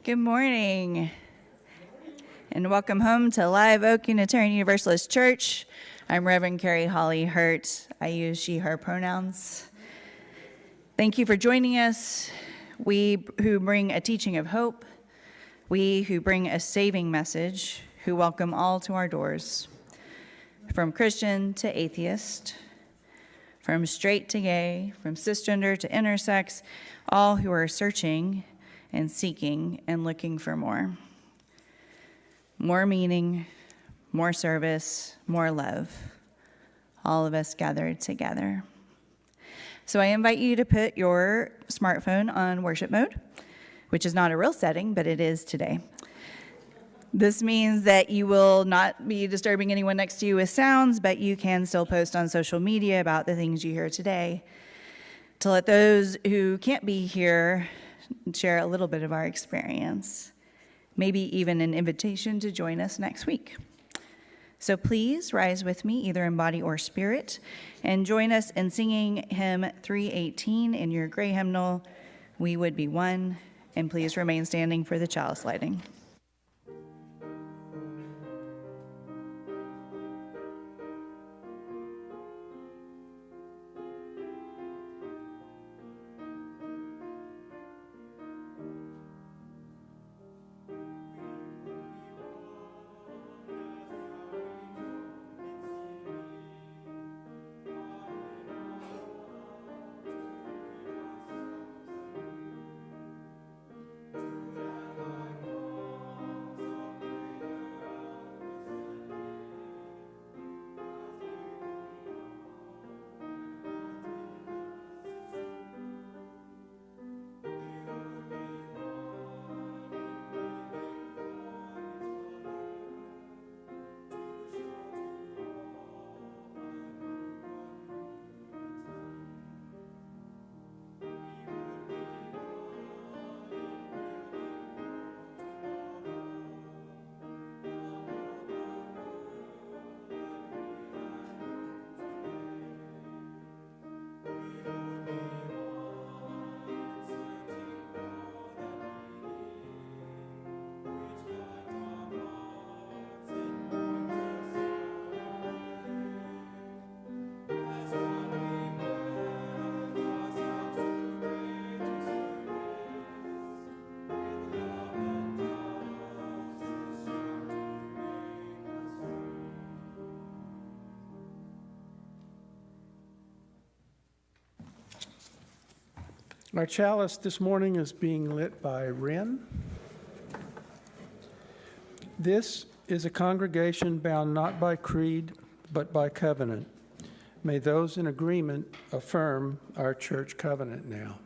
Good morning, and welcome home to Live Oak Unitarian Universalist Church. I'm Rev Carrie Holley-Hurt. I use she, her pronouns. Thank you for joining us. We who bring a teaching of hope, we who bring a saving message, who welcome all to our doors, from Christian to atheist, from straight to gay, from cisgender to intersex, all who are searching and seeking and looking for more. More meaning, more service, more love. All of us gathered together. So I invite you to put your smartphone on worship mode, which is not a real setting, but it is today. This means that you will not be disturbing anyone next to you with sounds, but you can still post on social media about the things you hear today to let those who can't be here share a little bit of our experience, maybe even an invitation to join us next week. So please rise with me, either in body or spirit, and join us in singing hymn 318 in your gray hymnal, We Would Be One, and please remain standing for the chalice lighting. Our chalice this morning is being lit by Wren. This is a congregation bound not by creed, but by covenant. May those in agreement affirm our church covenant now.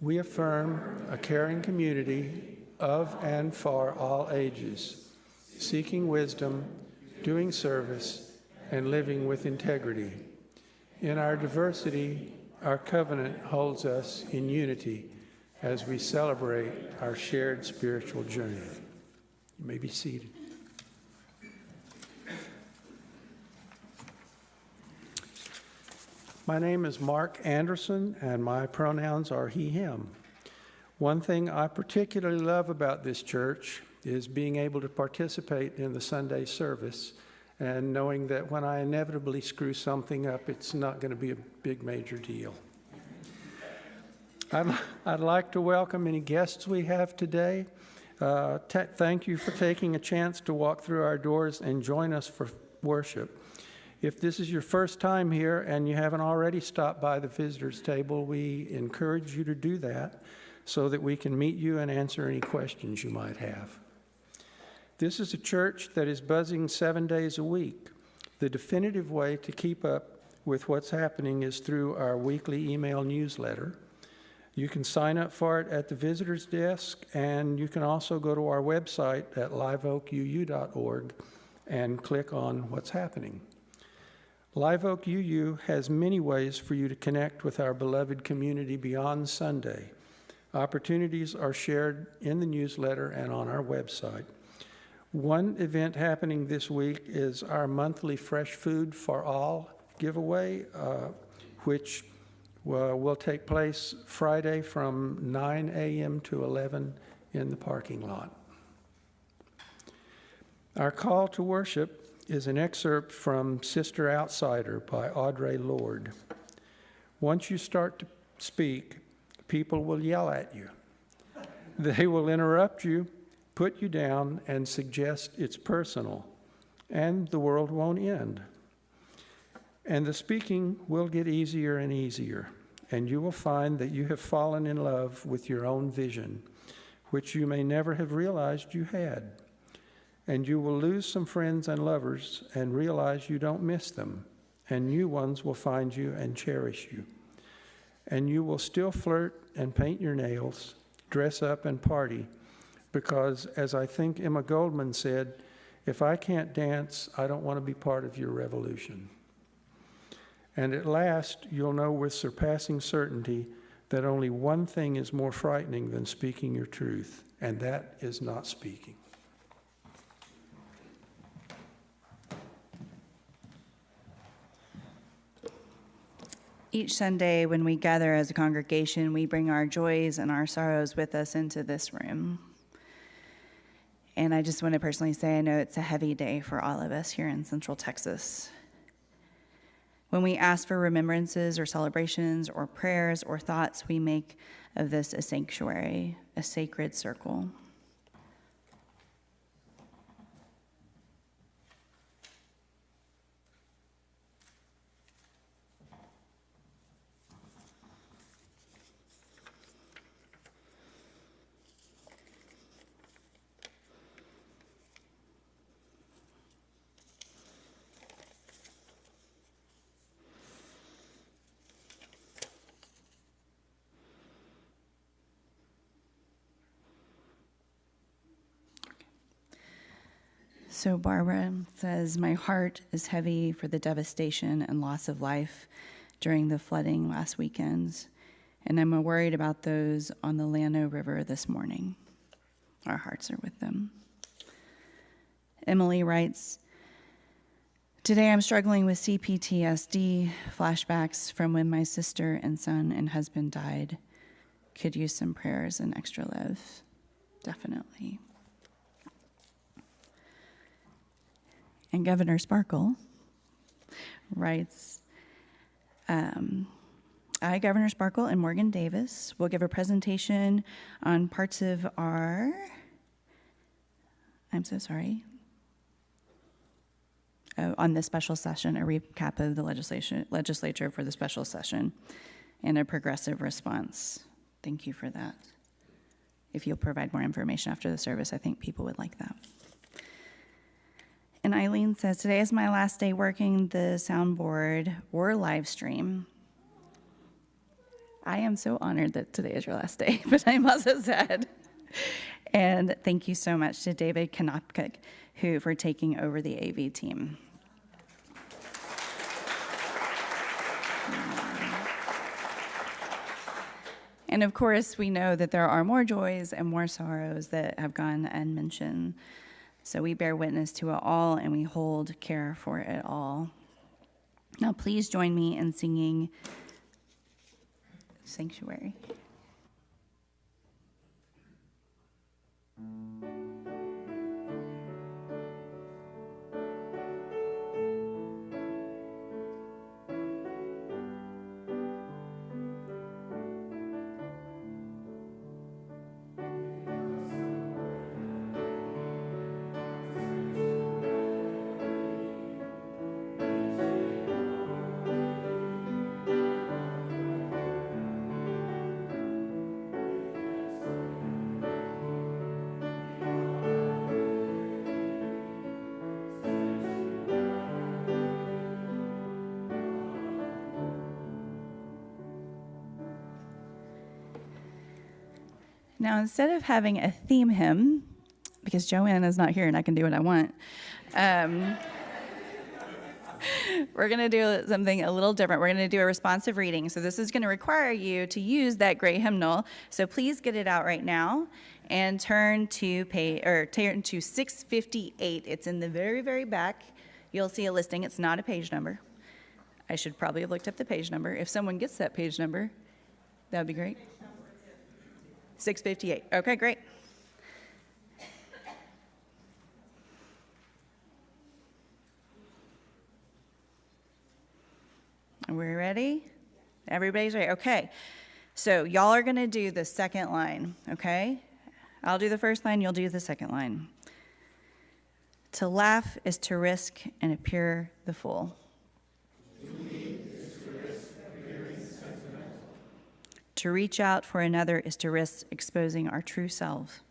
We affirm a caring community of and for all ages, seeking wisdom, doing service, and living with integrity. In our diversity, our covenant holds us in unity as we celebrate our shared spiritual journey. You may be seated. My name is Mark Anderson, and my pronouns are he, him. One thing I particularly love about this church is being able to participate in the Sunday service and knowing that when I inevitably screw something up, it's not going to be a big major deal. I'd like to welcome any guests we have today. Thank you for taking a chance to walk through our doors and join us for worship. If this is your first time here and you haven't already stopped by the visitors table, we encourage you to do that so that we can meet you and answer any questions you might have. This is a church that is buzzing 7 days a week. The definitive way to keep up with what's happening is through our weekly email newsletter. You can sign up for it at the visitor's desk, and you can also go to our website at liveoakuu.org and click on what's happening. Live Oak UU has many ways for you to connect with our beloved community beyond Sunday. Opportunities are shared in the newsletter and on our website. One event happening this week is our monthly Fresh Food for All giveaway, which will take place Friday from 9 a.m. to 11 in the parking lot. Our call to worship is an excerpt from Sister Outsider by Audre Lorde. Once you start to speak, people will yell at you. They will interrupt you, put you down, and suggest it's personal, and the world won't end. And the speaking will get easier and easier, and you will find that you have fallen in love with your own vision, which you may never have realized you had. And you will lose some friends and lovers and realize you don't miss them, and new ones will find you and cherish you. And you will still flirt and paint your nails, dress up and party, because, as I think Emma Goldman said, if I can't dance, I don't want to be part of your revolution. And at last, you'll know with surpassing certainty that only one thing is more frightening than speaking your truth, and that is not speaking. Each Sunday when we gather as a congregation, we bring our joys and our sorrows with us into this room. And I just want to personally say I know it's a heavy day for all of us here in Central Texas. When we ask for remembrances or celebrations or prayers or thoughts, we make of this a sanctuary, a sacred circle. So Barbara says, my heart is heavy for the devastation and loss of life during the flooding last weekend, and I'm worried about those on the Llano River this morning. Our hearts are with them. Emily writes, today I'm struggling with CPTSD, flashbacks from when my sister and son and husband died. Could use some prayers and extra love. Definitely. And Governor Sparkle writes, I, Governor Sparkle, and Morgan Davis will give a presentation on parts of our, on the special session, a recap of the legislature for the special session, and a progressive response. Thank you for that. If you'll provide more information after the service, I think people would like that. And Eileen says, today is my last day working the soundboard or live stream. I am so honored that today is your last day, but I'm also sad. And thank you so much to David Kanopkik, for taking over the AV team. And of course, we know that there are more joys and more sorrows that have gone unmentioned. So we bear witness to it all, and we hold care for it all. Now, please join me in singing Sanctuary. Now, instead of having a theme hymn, because Joanne is not here and I can do what I want, we're going to do something a little different. We're going to do a responsive reading. So this is going to require you to use that gray hymnal. So please get it out right now and turn to 658. It's in the very, very back. You'll see a listing. It's not a page number. I should probably have looked up the page number. If someone gets that page number, that would be great. 658. Okay, great. Ready? Everybody's ready? Okay. So y'all are going to do the second line, okay? I'll do the first line, you'll do the second line. To laugh is to risk and appear the fool. To reach out for another is to risk exposing our true selves.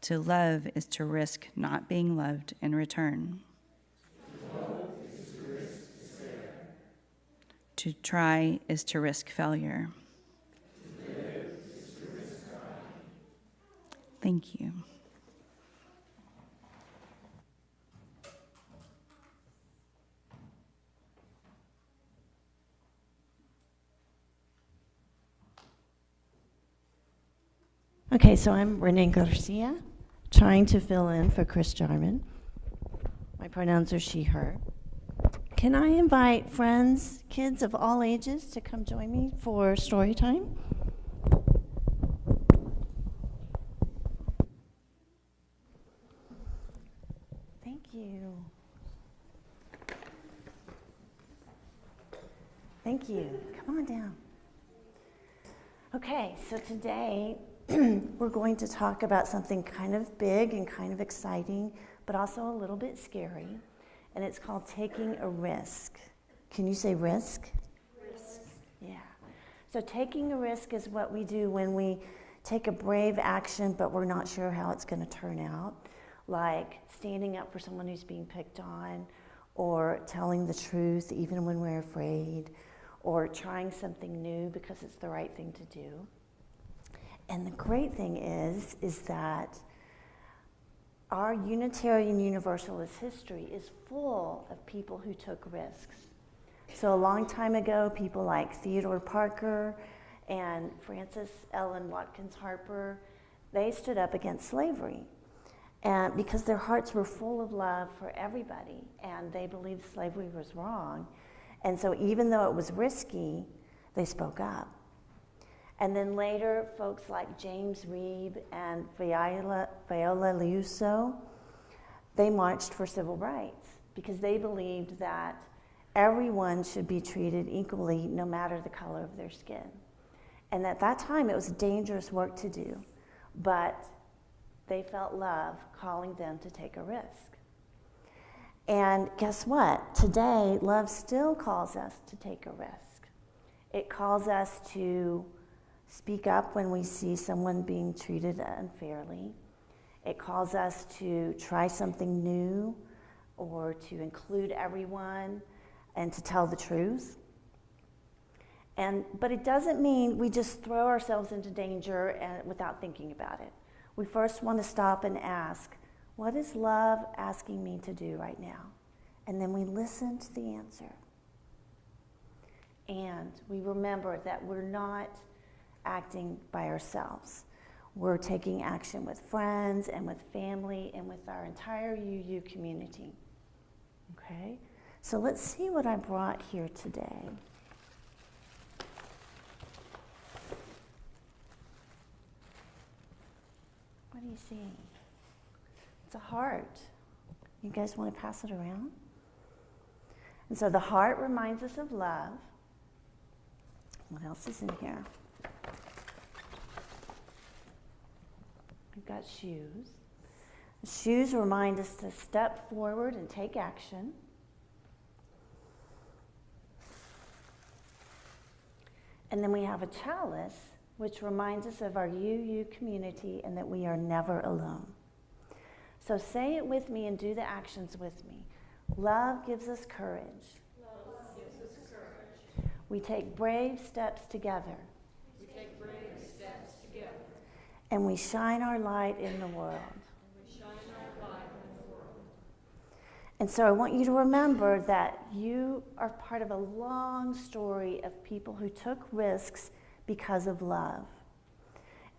To love is to risk not being loved in return. To try is to risk failure. Thank you. Okay, so I'm Renee Garcia, trying to fill in for Chris Jarman. My pronouns are she, her. Can I invite friends, kids of all ages, to come join me for story time? Thank you. Thank you. Come on down. Okay, so today we're going to talk about something kind of big and kind of exciting, but also a little bit scary, and it's called taking a risk. Can you say risk? Risk. Yeah. So taking a risk is what we do when we take a brave action, but we're not sure how it's going to turn out, like standing up for someone who's being picked on, or telling the truth even when we're afraid, or trying something new because it's the right thing to do. And the great thing is that our Unitarian Universalist history is full of people who took risks. So a long time ago, people like Theodore Parker and Frances Ellen Watkins Harper, they stood up against slavery, and because their hearts were full of love for everybody, and they believed slavery was wrong. And so even though it was risky, they spoke up. And then later, folks like James Reeb and Viola Liuzzo, they marched for civil rights because they believed that everyone should be treated equally no matter the color of their skin. And at that time, it was dangerous work to do, but they felt love calling them to take a risk. And guess what? Today, love still calls us to take a risk. It calls us to speak up when we see someone being treated unfairly. It calls us to try something new or to include everyone and to tell the truth. But it doesn't mean we just throw ourselves into danger without thinking about it. We first want to stop and ask, what is love asking me to do right now? And then we listen to the answer. And we remember that we're not acting by ourselves. We're taking action with friends and with family and with our entire UU community. Okay? So let's see what I brought here today. What do you see? It's a heart. You guys want to pass it around? And so the heart reminds us of love. What else is in here? We've got shoes. The shoes remind us to step forward and take action. And then we have a chalice, which reminds us of our UU community and that we are never alone. So say it with me and do the actions with me. Love gives us courage. Love gives us courage. We take brave steps together. We take brave steps together. And we shine our light in the world. And we shine our light in the world. And so I want you to remember that you are part of a long story of people who took risks because of love.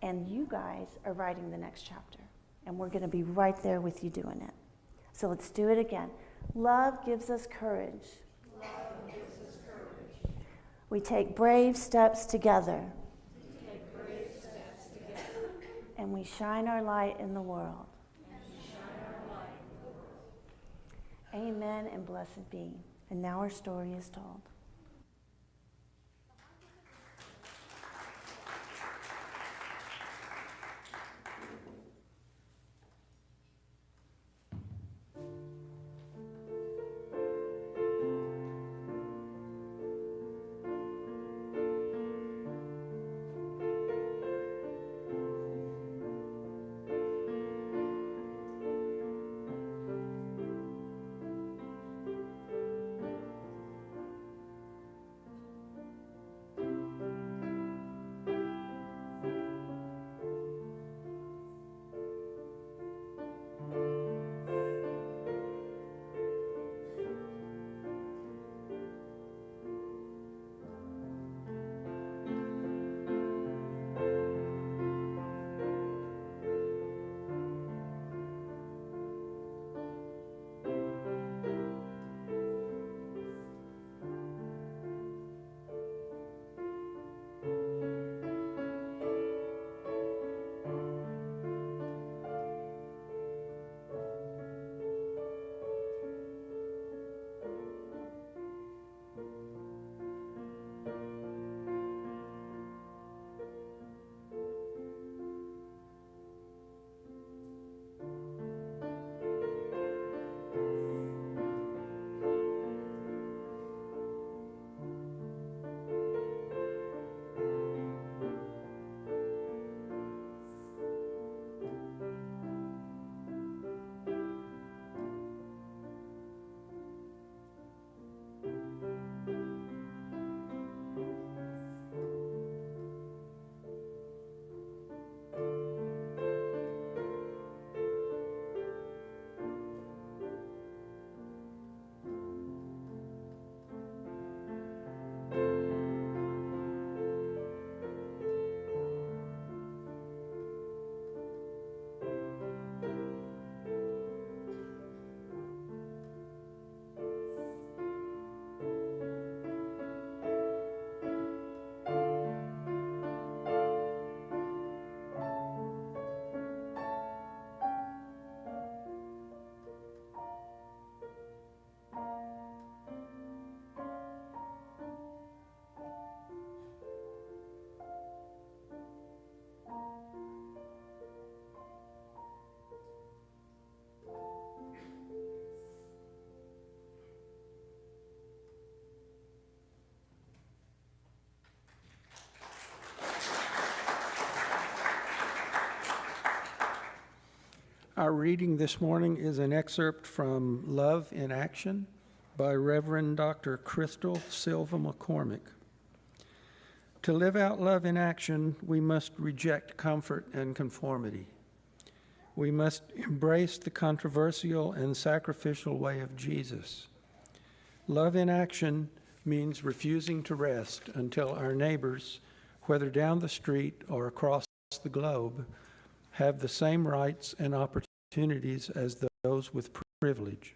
And you guys are writing the next chapter. And we're going to be right there with you doing it. So let's do it again. Love gives us courage. Love gives us courage. We take brave steps together. We take brave steps together. And we shine our light in the world. And we shine our light Amen and blessed be. And now our story is told. Our reading this morning is an excerpt from Love in Action by Reverend Dr. Crystal Silva McCormick. To live out love in action, we must reject comfort and conformity. We must embrace the controversial and sacrificial way of Jesus. Love in action means refusing to rest until our neighbors, whether down the street or across the globe, have the same rights and opportunities as those with privilege.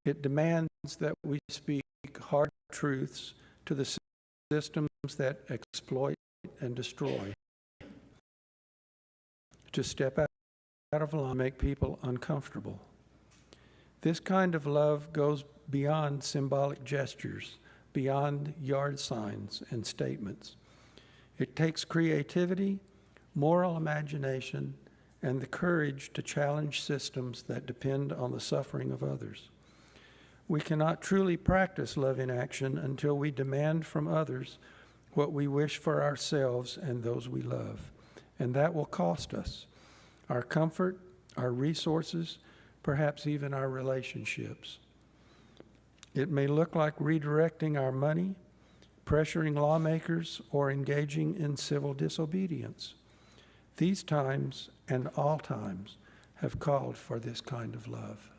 It demands that we speak hard truths to the systems that exploit and destroy. To step out of line and make people uncomfortable. This kind of love goes beyond symbolic gestures, beyond yard signs and statements. It takes creativity, moral imagination, and the courage to challenge systems that depend on the suffering of others. We cannot truly practice love in action until we demand from others what we wish for ourselves and those we love. And that will cost us our comfort, our resources, perhaps even our relationships. It may look like redirecting our money, pressuring lawmakers, or engaging in civil disobedience. These times and all times have called for this kind of love.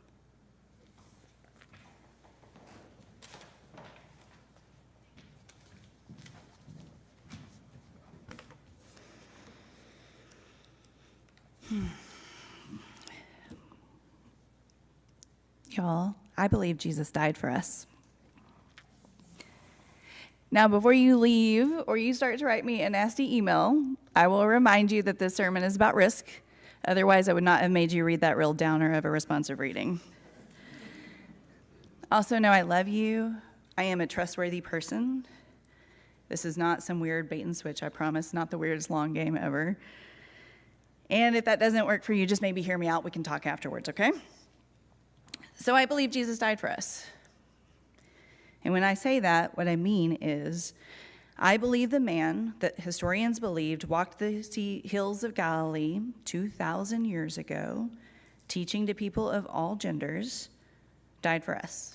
Y'all, I believe Jesus died for us. Now, before you leave or you start to write me a nasty email, I will remind you that this sermon is about risk. Otherwise, I would not have made you read that real downer of a responsive reading. Also know I love you. I am a trustworthy person. This is not some weird bait and switch, I promise. Not the weirdest long game ever. And if that doesn't work for you, just maybe hear me out. We can talk afterwards, okay? So I believe Jesus died for us. And when I say that, what I mean is I believe the man that historians believed walked the hills of Galilee 2,000 years ago, teaching to people of all genders, died for us.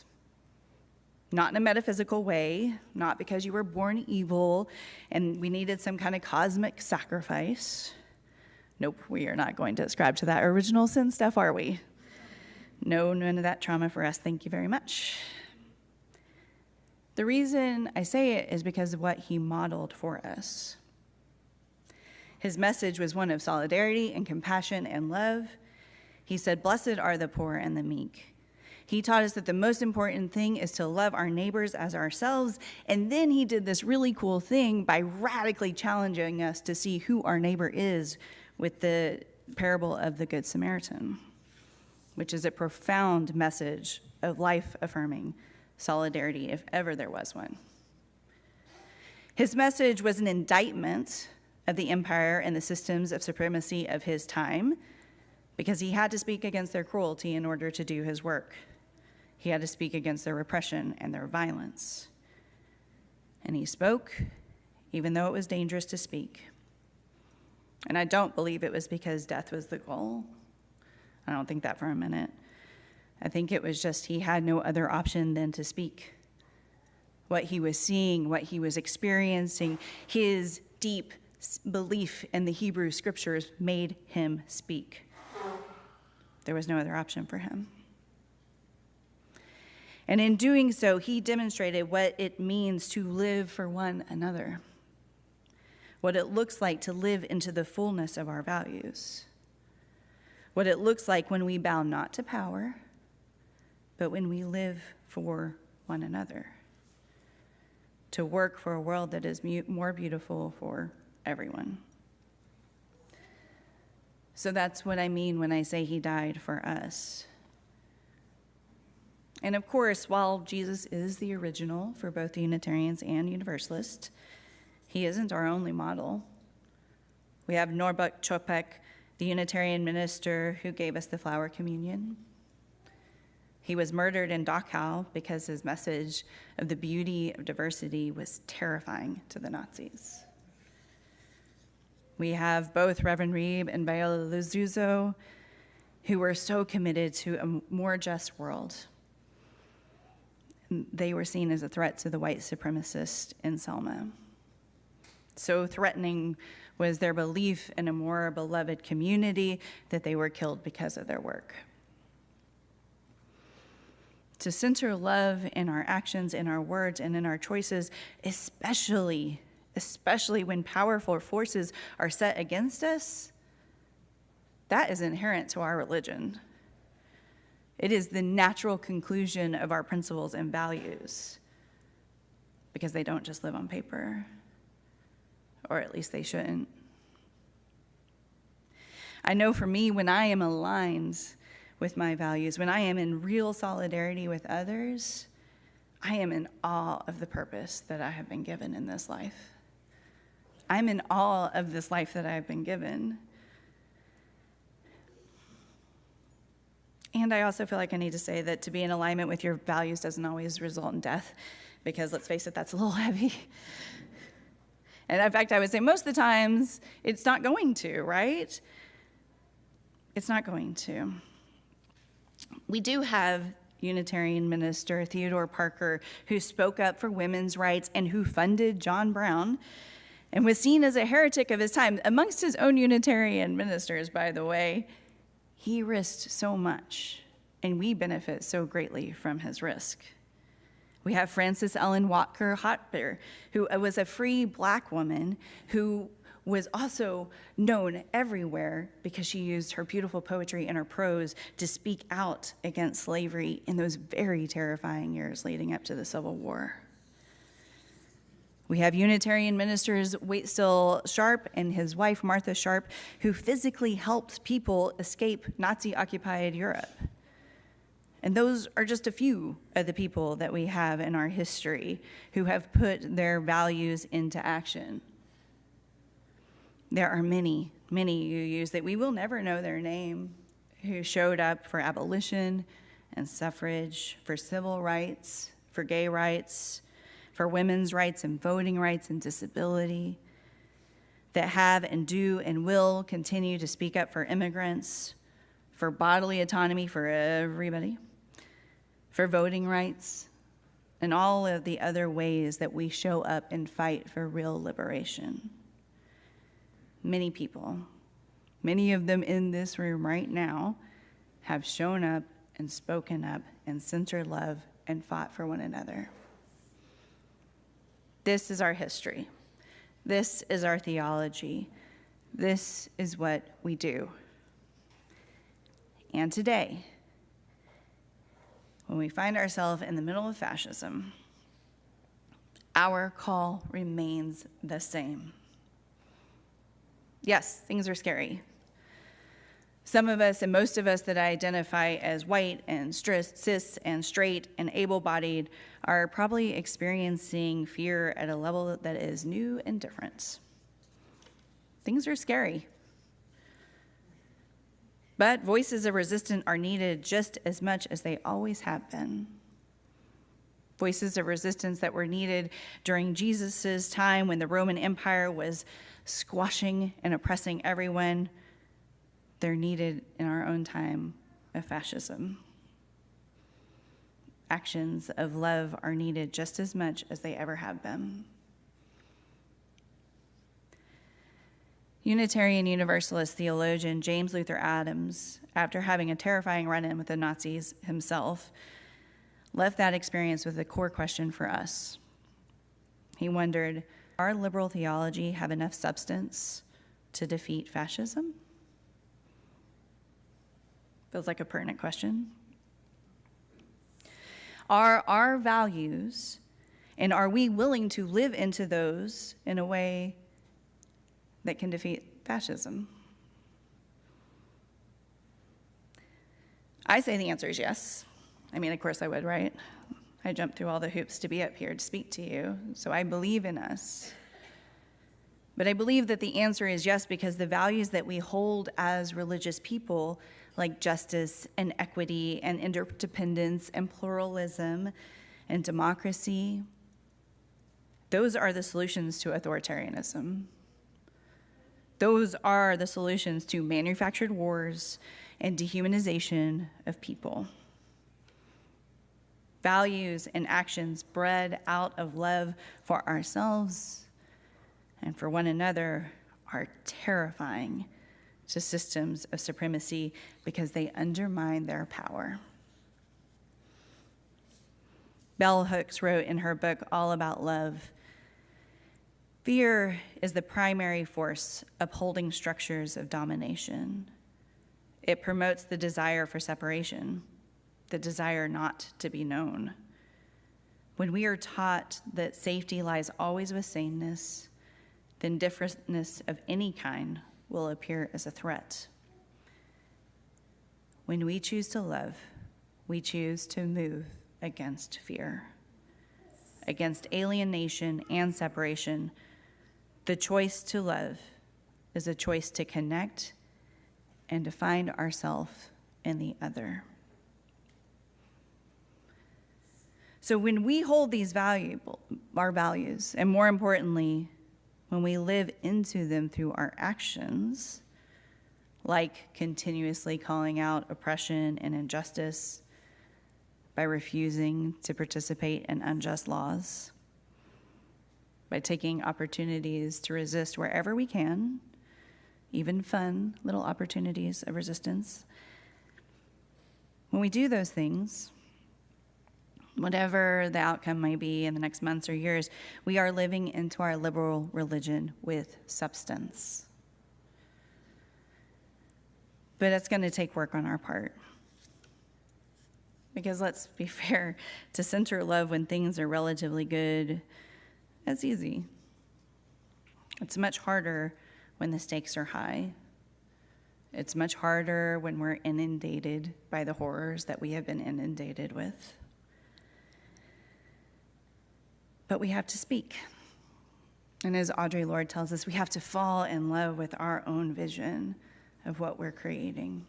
Not in a metaphysical way, not because you were born evil and we needed some kind of cosmic sacrifice. Nope, we are not going to ascribe to that original sin stuff, are we? No, none of that trauma for us. Thank you very much. The reason I say it is because of what he modeled for us. His message was one of solidarity and compassion and love. He said, "Blessed are the poor and the meek." He taught us that the most important thing is to love our neighbors as ourselves. And then he did this really cool thing by radically challenging us to see who our neighbor is with the parable of the Good Samaritan, which is a profound message of life-affirming solidarity, if ever there was one. His message was an indictment of the empire and the systems of supremacy of his time, because he had to speak against their cruelty in order to do his work. He had to speak against their repression and their violence. And he spoke, even though it was dangerous to speak. And I don't believe it was because death was the goal. I don't think that for a minute. I think it was just he had no other option than to speak. What he was seeing, what he was experiencing, his deep belief in the Hebrew scriptures made him speak. There was no other option for him. And in doing so, he demonstrated what it means to live for one another, what it looks like to live into the fullness of our values, what it looks like when we bow not to power, but when we live for one another, to work for a world that is more beautiful for everyone. So that's what I mean when I say he died for us. And of course, while Jesus is the original for both the Unitarians and Universalists, he isn't our only model. We have Norbert Chopek, the Unitarian minister who gave us the flower communion. He was murdered in Dachau because his message of the beauty of diversity was terrifying to the Nazis. We have both Reverend Reeb and Viola Lizuzo, who were so committed to a more just world. They were seen as a threat to the white supremacist in Selma. So threatening was their belief in a more beloved community that they were killed because of their work. To center love in our actions, in our words, and in our choices, especially when powerful forces are set against us, that is inherent to our religion. It is the natural conclusion of our principles and values, because they don't just live on paper, or at least they shouldn't. I know for me, when I am aligned with my values, when I am in real solidarity with others, I am in awe of the purpose that I have been given in this life. I'm in awe of this life that I've been given. And I also feel like I need to say that to be in alignment with your values doesn't always result in death, because let's face it, that's a little heavy. And in fact, I would say most of the times it's not going to, right? It's not going to. We do have Unitarian minister Theodore Parker, who spoke up for women's rights and who funded John Brown and was seen as a heretic of his time. Amongst his own Unitarian ministers, by the way, he risked so much, and we benefit so greatly from his risk. We have Frances Ellen Walker Hotbeer, who was a free black woman who was also known everywhere because she used her beautiful poetry and her prose to speak out against slavery in those very terrifying years leading up to the Civil War. We have Unitarian ministers Waitstill Sharp and his wife Martha Sharp, who physically helped people escape Nazi-occupied Europe. And those are just a few of the people that we have in our history who have put their values into action. There are many, many UUs that we will never know their name, who showed up for abolition and suffrage, for civil rights, for gay rights, for women's rights and voting rights and disability, that have and do and will continue to speak up for immigrants, for bodily autonomy for everybody, for voting rights, and all of the other ways that we show up and fight for real liberation. Many people, many of them in this room right now, have shown up and spoken up and centered love and fought for one another. This is our history. This is our theology. This is what we do. And today, when we find ourselves in the middle of fascism, our call remains the same. Yes, things are scary. Some of us and most of us that identify as white and cis and straight and able-bodied are probably experiencing fear at a level that is new and different. Things are scary. But voices of resistance are needed just as much as they always have been. Voices of resistance that were needed during Jesus' time when the Roman Empire was squashing and oppressing everyone. They're needed in our own time of fascism. Actions of love are needed just as much as they ever have been. Unitarian Universalist theologian James Luther Adams, after having a terrifying run-in with the Nazis himself, left that experience with a core question for us. He wondered, does our liberal theology have enough substance to defeat fascism? Feels like a pertinent question. Are our values, and are we willing to live into those in a way that can defeat fascism? I say the answer is yes. I mean, of course I would, right? I jumped through all the hoops to be up here to speak to you, so I believe in us. But I believe that the answer is yes because the values that we hold as religious people, like justice and equity and interdependence and pluralism and democracy, those are the solutions to authoritarianism. Those are the solutions to manufactured wars and dehumanization of people. Values and actions bred out of love for ourselves and for one another are terrifying to systems of supremacy because they undermine their power. Bell Hooks wrote in her book, All About Love, fear is the primary force upholding structures of domination. It promotes the desire for separation, the desire not to be known. When we are taught that safety lies always with sameness, then differentness of any kind will appear as a threat. When we choose to love, we choose to move against fear, against alienation and separation. The choice to love is a choice to connect and to find ourselves in the other. So when we hold these our values, and more importantly, when we live into them through our actions, like continuously calling out oppression and injustice by refusing to participate in unjust laws, by taking opportunities to resist wherever we can, even fun little opportunities of resistance. When we do those things, whatever the outcome may be in the next months or years, we are living into our liberal religion with substance. But it's going to take work on our part. Because let's be fair, to center love when things are relatively good, that's easy. It's much harder when the stakes are high. It's much harder when we're inundated by the horrors that we have been inundated with. But we have to speak. And as Audre Lorde tells us, we have to fall in love with our own vision of what we're creating.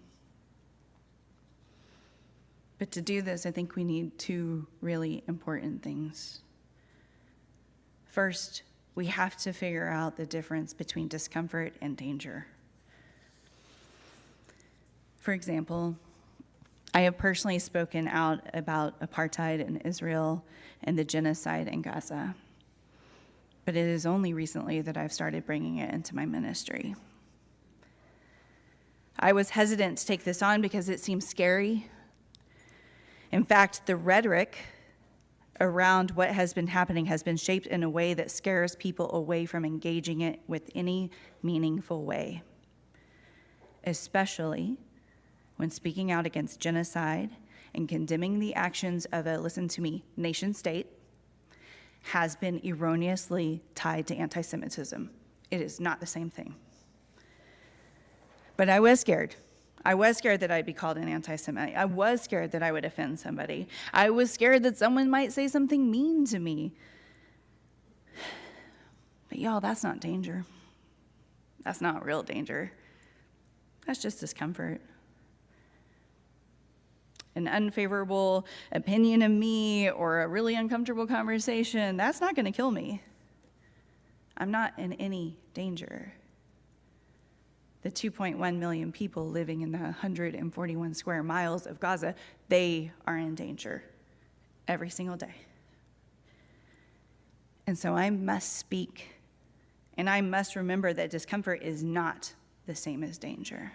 But to do this, I think we need two really important things. First, we have to figure out the difference between discomfort and danger. For example, I have personally spoken out about apartheid in Israel and the genocide in Gaza. But it is only recently that I've started bringing it into my ministry. I was hesitant to take this on because it seems scary. In fact, the rhetoric around what has been happening has been shaped in a way that scares people away from engaging it with any meaningful way, especially when speaking out against genocide and condemning the actions of a, listen to me, nation state has been erroneously tied to anti-Semitism. It is not the same thing. But I was scared. I was scared that I'd be called an anti-Semite. I was scared that I would offend somebody. I was scared that someone might say something mean to me. But y'all, that's not danger. That's not real danger. That's just discomfort. An unfavorable opinion of me or a really uncomfortable conversation, that's not going to kill me. I'm not in any danger. The 2.1 million people living in the 141 square miles of Gaza, they are in danger every single day. And so I must speak, and I must remember that discomfort is not the same as danger.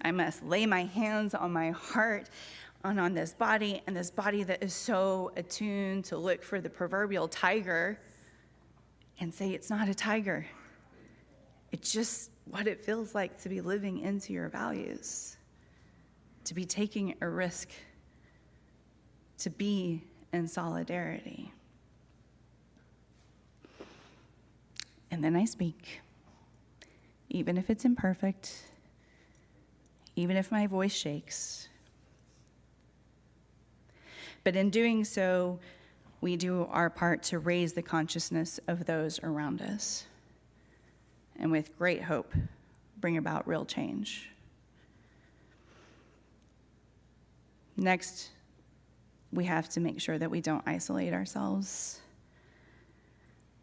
I must lay my hands on my heart and on this body, and this body that is so attuned to look for the proverbial tiger and say it's not a tiger. It's just what it feels like to be living into your values, to be taking a risk, to be in solidarity. And then I speak, even if it's imperfect, even if my voice shakes. But in doing so, we do our part to raise the consciousness of those around us, and with great hope, bring about real change. Next, we have to make sure that we don't isolate ourselves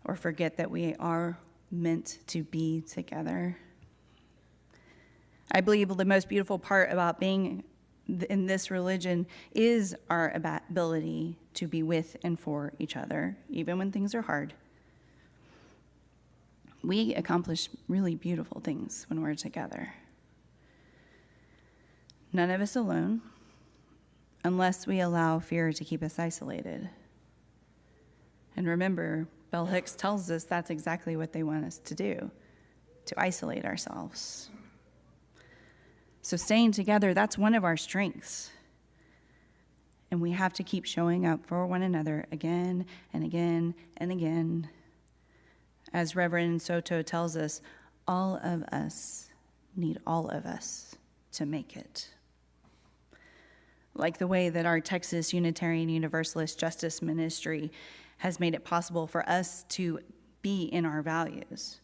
or forget that we are meant to be together. I believe the most beautiful part about being in this religion is our ability to be with and for each other, even when things are hard. We accomplish really beautiful things when we're together. None of us alone, unless we allow fear to keep us isolated. And remember, Bell Hooks tells us that's exactly what they want us to do, to isolate ourselves. So staying together, that's one of our strengths. And we have to keep showing up for one another again and again and again. As Reverend Soto tells us, all of us need all of us to make it. Like the way that our Texas Unitarian Universalist Justice Ministry has made it possible for us to be in our values.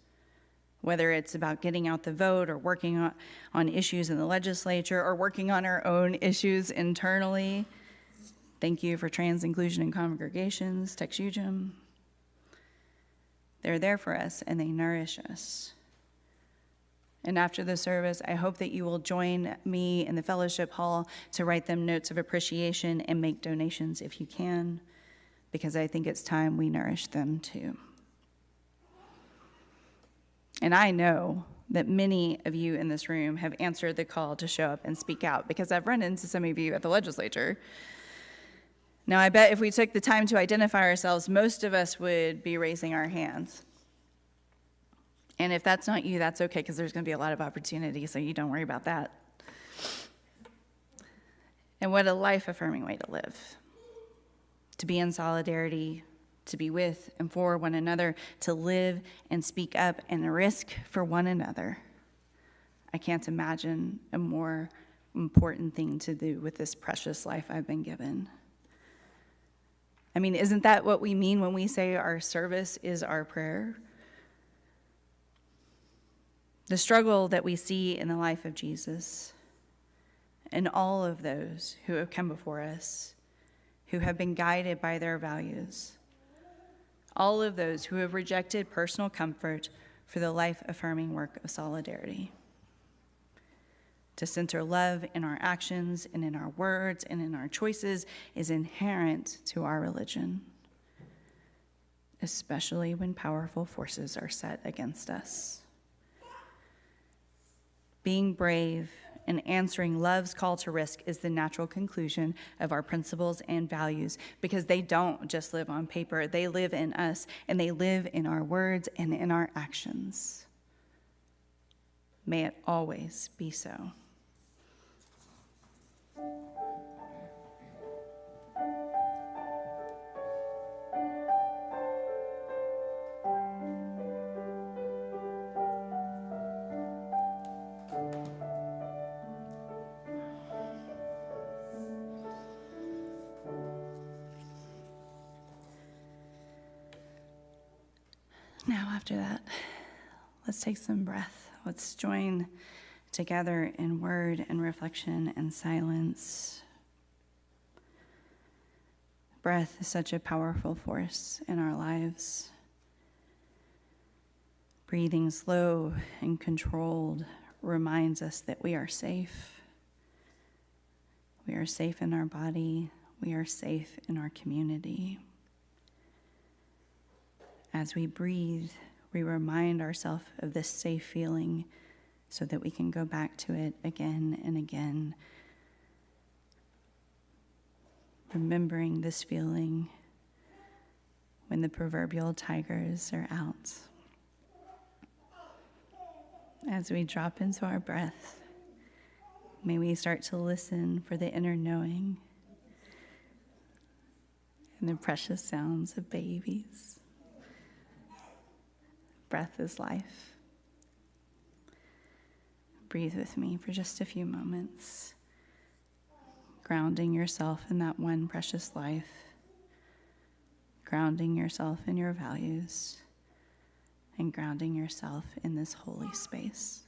Whether it's about getting out the vote or working on issues in the legislature or working on our own issues internally. Thank you for Trans Inclusion in Congregations, TexUGM. They're there for us and they nourish us. And after the service, I hope that you will join me in the fellowship hall to write them notes of appreciation and make donations if you can, because I think it's time we nourish them too. And I know that many of you in this room have answered the call to show up and speak out, because I've run into some of you at the legislature. Now, I bet if we took the time to identify ourselves, most of us would be raising our hands. And if that's not you, that's okay, because there's going to be a lot of opportunity, so you don't worry about that. And what a life-affirming way to live. To be in solidarity, to be with and for one another, to live and speak up and risk for one another. I can't imagine a more important thing to do with this precious life I've been given. I mean, isn't that what we mean when we say our service is our prayer? The struggle that we see in the life of Jesus and all of those who have come before us, who have been guided by their values, all of those who have rejected personal comfort for the life-affirming work of solidarity. To center love in our actions and in our words and in our choices is inherent to our religion, especially when powerful forces are set against us. Being brave and answering love's call to risk is the natural conclusion of our principles and values, because they don't just live on paper. They live in us, and they live in our words and in our actions. May it always be so. Now, after that, let's take some breath. Let's join together in word and reflection and silence. Breath is such a powerful force in our lives. Breathing slow and controlled reminds us that we are safe. We are safe in our body. We are safe in our community. As we breathe, we remind ourselves of this safe feeling so that we can go back to it again and again, remembering this feeling when the proverbial tigers are out. As we drop into our breath, may we start to listen for the inner knowing and the precious sounds of babies. Breath is life. Breathe with me for just a few moments, grounding yourself in that one precious life, grounding yourself in your values, and grounding yourself in this holy space.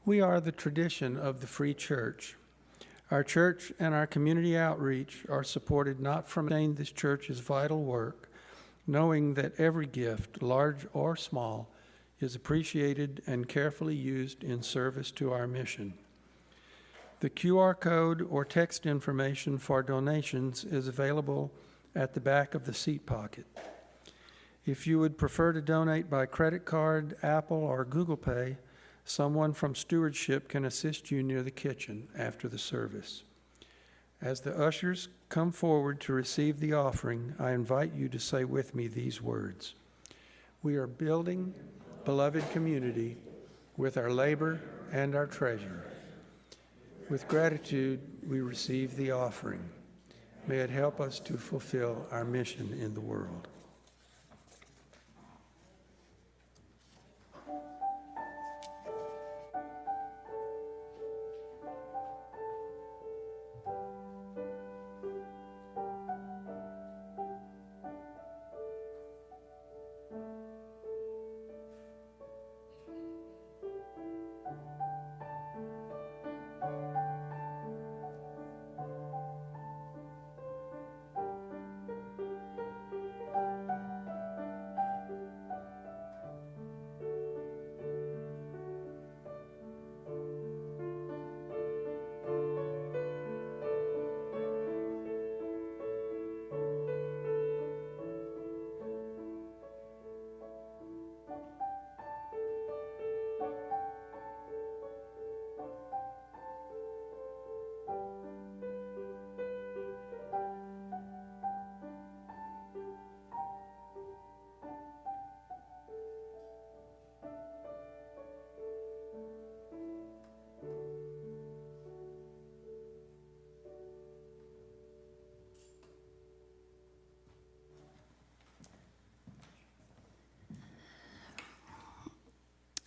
We are the tradition of the Free Church. Our church and our community outreach are supported not from this church's vital work, knowing that every gift, large or small, is appreciated and carefully used in service to our mission. The QR code or text information for donations is available at the back of the seat pocket. If you would prefer to donate by credit card, Apple, or Google Pay, someone from stewardship can assist you near the kitchen after the service. As the ushers come forward to receive the offering, I invite you to say with me these words. We are building beloved community with our labor and our treasure. With gratitude, we receive the offering. May it help us to fulfill our mission in the world.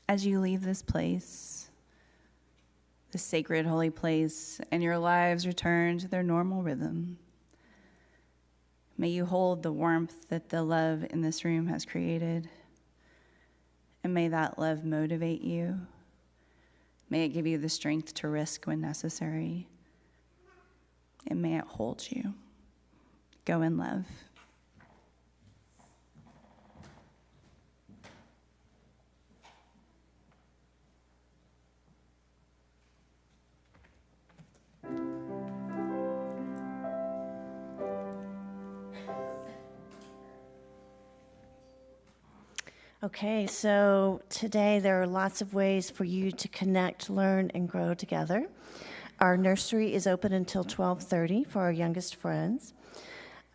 As you leave this place, this sacred holy place, and your lives return to their normal rhythm, may you hold the warmth that the love in this room has created, and may that love motivate you. May it give you the strength to risk when necessary, and may it hold you. Go in love. Okay, so today there are lots of ways for you to connect, learn, and grow together. Our nursery is open until 12:30 for our youngest friends.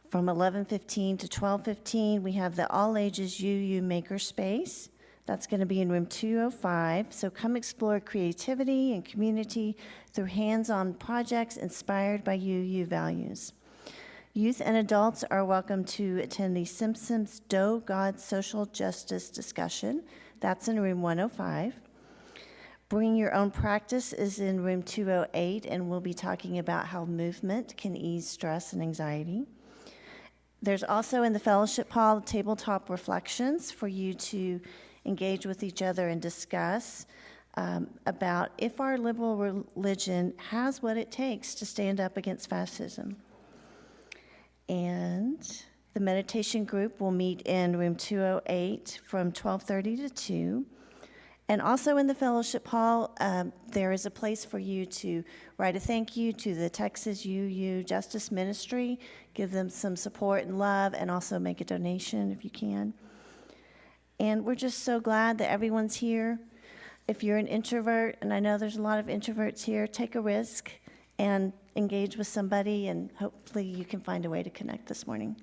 From 11:15 to 12:15, we have the All Ages UU Makerspace. That's going to be in room 205. So come explore creativity and community through hands-on projects inspired by UU values. Youth and adults are welcome to attend the Simpsons Doe God Social Justice discussion. That's in room 105. Bring Your Own Practice is in room 208, and we'll be talking about how movement can ease stress and anxiety. There's also in the fellowship hall tabletop reflections for you to engage with each other and discuss about if our liberal religion has what it takes to stand up against fascism. And the meditation group will meet in room 208 from 12:30 to 2. And also in the fellowship hall, there is a place for you to write a thank you to the Texas UU Justice Ministry, give them some support and love, and also make a donation if you can. And we're just so glad that everyone's here. If you're an introvert, and I know there's a lot of introverts here, take a risk and engage with somebody, and hopefully you can find a way to connect this morning.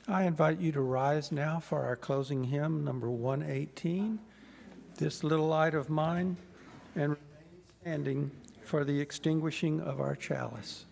I invite you to rise now for our closing hymn, number 118, This Little Light of Mine, and remain standing for the extinguishing of our chalice.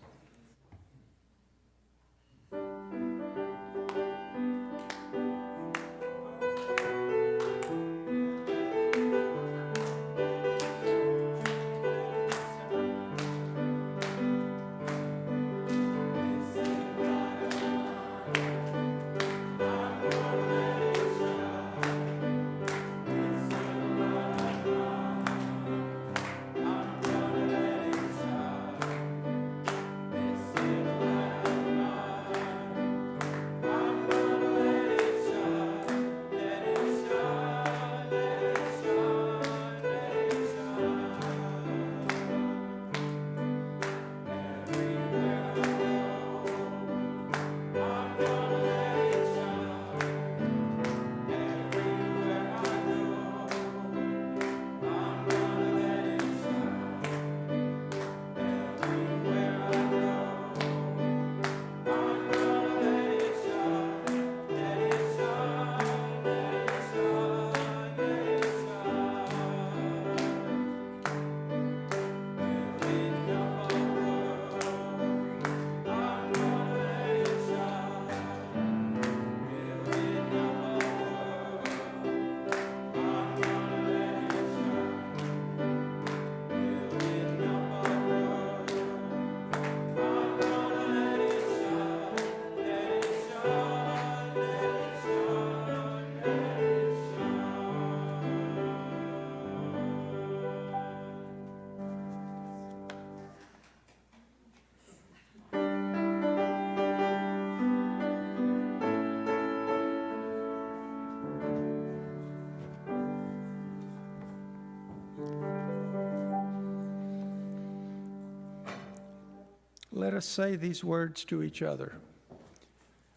let us say these words to each other.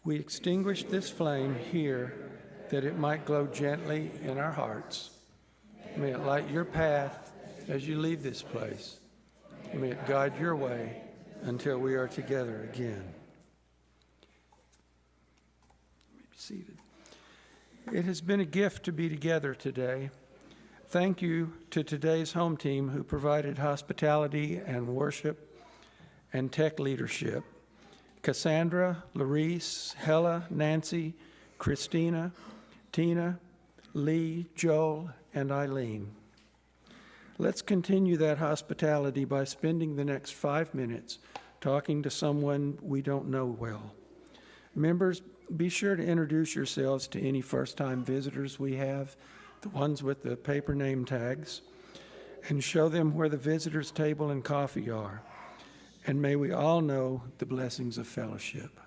We extinguish this flame here that it might glow gently in our hearts. May it light your path as you leave this place. May it guide your way until we are together again. You may be seated. It has been a gift to be together today. Thank you to today's home team who provided hospitality and worship and tech leadership. Cassandra, Larice, Hella, Nancy, Christina, Tina, Lee, Joel, and Eileen. Let's continue that hospitality by spending the next 5 minutes talking to someone we don't know well. Members, be sure to introduce yourselves to any first-time visitors we have, the ones with the paper name tags, and show them where the visitors' table and coffee are. And may we all know the blessings of fellowship.